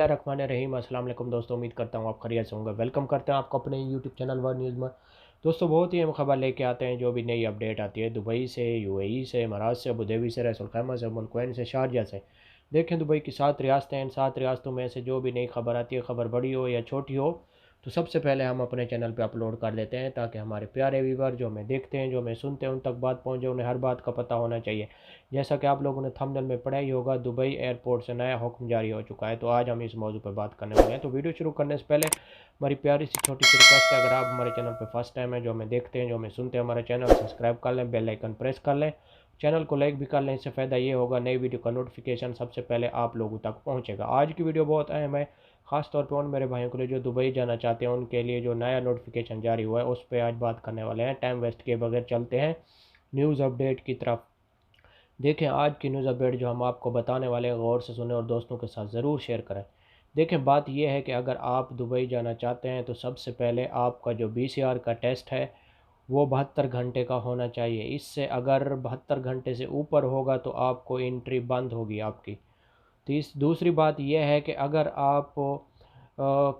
बिस्मिल्लाहिर्रहमानिर्रहीम। अस्सलाम वालेकुम दोस्तों, उम्मीद करता हूँ आप खैरियत से होंगे। वेलकम करते हैं आपको अपने यूट्यूब चैनल वर न्यूज़ में। दोस्तों, बहुत ही हम खबर लेके आते हैं जो भी नई अपडेट आती है दुबई से, यूएई से, इमारात से, अबू धाबी से, रसूल खैमा से, मुल्कों से, शारजा से। देखें, दुबई की 7 रियासतें हैं। इन 7 रियासतों में से जो भी नई खबर आती है, खबर बड़ी हो या छोटी हो, तो सबसे पहले हम अपने चैनल पे अपलोड कर देते हैं ताकि हमारे प्यारे व्यूवर जो हमें देखते हैं, जो हमें सुनते हैं, उन तक बात पहुँचे। उन्हें हर बात का पता होना चाहिए। जैसा कि आप लोगों ने थंबनेल में पढ़ा ही होगा, दुबई एयरपोर्ट से नया हुक्म जारी हो चुका है। तो आज हम इस मौजू पर बात करने वाले हैं। तो वीडियो शुरू करने से पहले हमारी प्यारी सी छोटी सी रिक्वेस्ट है, अगर आप हमारे चैनल पर फर्स्ट टाइम है, जो हमें देखते हैं, जो हमें सुनते हैं, हमारा चैनल सब्सक्राइब कर लें, बेल आइकन प्रेस कर लें, चैनल को लाइक भी कर लें। इससे फ़ायदा ये होगा, नई वीडियो का नोटिफिकेशन सबसे पहले आप लोगों तक पहुँचेगा। आज की वीडियो बहुत अहम है, ख़ास तौर पर उन मेरे भाइयों के लिए जो दुबई जाना चाहते हैं, उनके लिए जो नया नोटिफिकेशन जारी हुआ है उस पर आज बात करने वाले हैं। टाइम वेस्ट किए बगैर चलते हैं न्यूज़ अपडेट की तरफ। देखें, आज की न्यूज़ अपडेट जो हम आपको बताने वाले हैं, गौर से सुने और दोस्तों के साथ ज़रूर शेयर करें। देखें, बात यह है कि अगर आप दुबई जाना चाहते हैं तो सबसे पहले आपका जो बीसीआर का टेस्ट है वो 72 घंटे का होना चाहिए। इससे अगर 72 घंटे से ऊपर होगा तो आपको एंट्री बंद होगी आपकी। दूसरी बात यह है कि अगर आप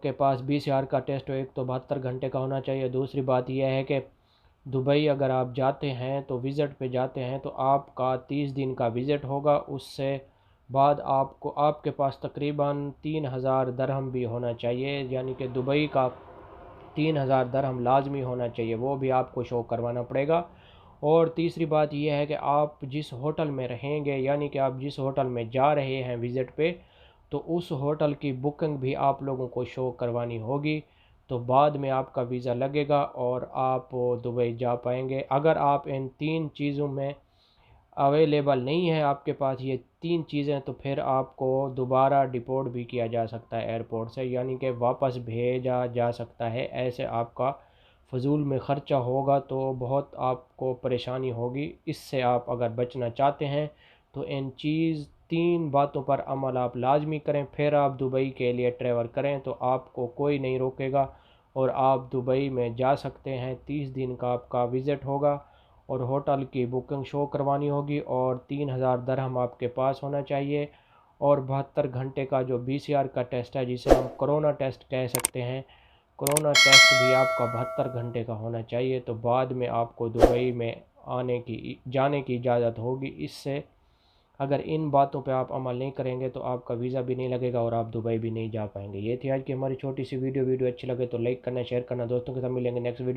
के पास बीसीआर का टेस्ट हो, एक तो 72 घंटे का होना चाहिए। दूसरी बात यह है कि दुबई अगर आप जाते हैं तो विज़िट पे जाते हैं तो आपका 30 दिन का विज़िट होगा। उससे बाद आपको आपके पास तकरीबन 3000 दरहम भी होना चाहिए, यानी कि दुबई का 3000 दरहम लाजमी होना चाहिए, वो भी आपको शो करवाना पड़ेगा। और तीसरी बात यह है कि आप जिस होटल में रहेंगे, यानी कि आप जिस होटल में जा रहे हैं विज़िट पे, तो उस होटल की बुकिंग भी आप लोगों को शो करवानी होगी। तो बाद में आपका वीज़ा लगेगा और आप दुबई जा पाएंगे। अगर आप इन 3 चीज़ों में अवेलेबल नहीं है, आपके पास ये 3 चीज़ें, तो फिर आपको दोबारा डिपोर्ट भी किया जा सकता है एयरपोर्ट से, यानी कि वापस भेजा जा सकता है। ऐसे आपका फ़जूल में ख़र्चा होगा तो बहुत आपको परेशानी होगी। इससे आप अगर बचना चाहते हैं तो इन 3 बातों पर अमल आप लाजमी करें, फिर आप दुबई के लिए ट्रैवल करें तो आपको कोई नहीं रोकेगा और आप दुबई में जा सकते हैं। 30 दिन का आपका विज़िट होगा और होटल की बुकिंग शो करवानी होगी और 3000 दरहम आपके पास होना चाहिए। और 72 घंटे का जो बीसीआर का टेस्ट है, जिसे हम कोरोना टेस्ट कह सकते हैं, कोरोना टेस्ट भी आपका 72 घंटे का होना चाहिए। तो बाद में आपको दुबई में जाने की इजाज़त होगी। इससे अगर इन बातों पे आप अमल नहीं करेंगे तो आपका वीज़ा भी नहीं लगेगा और आप दुबई भी नहीं जा पाएंगे। ये थी आज की हमारी छोटी सी वीडियो। अच्छी लगे तो लाइक करना, शेयर करना, दोस्तों के साथ मिलेंगे नेक्स्ट वीडियो।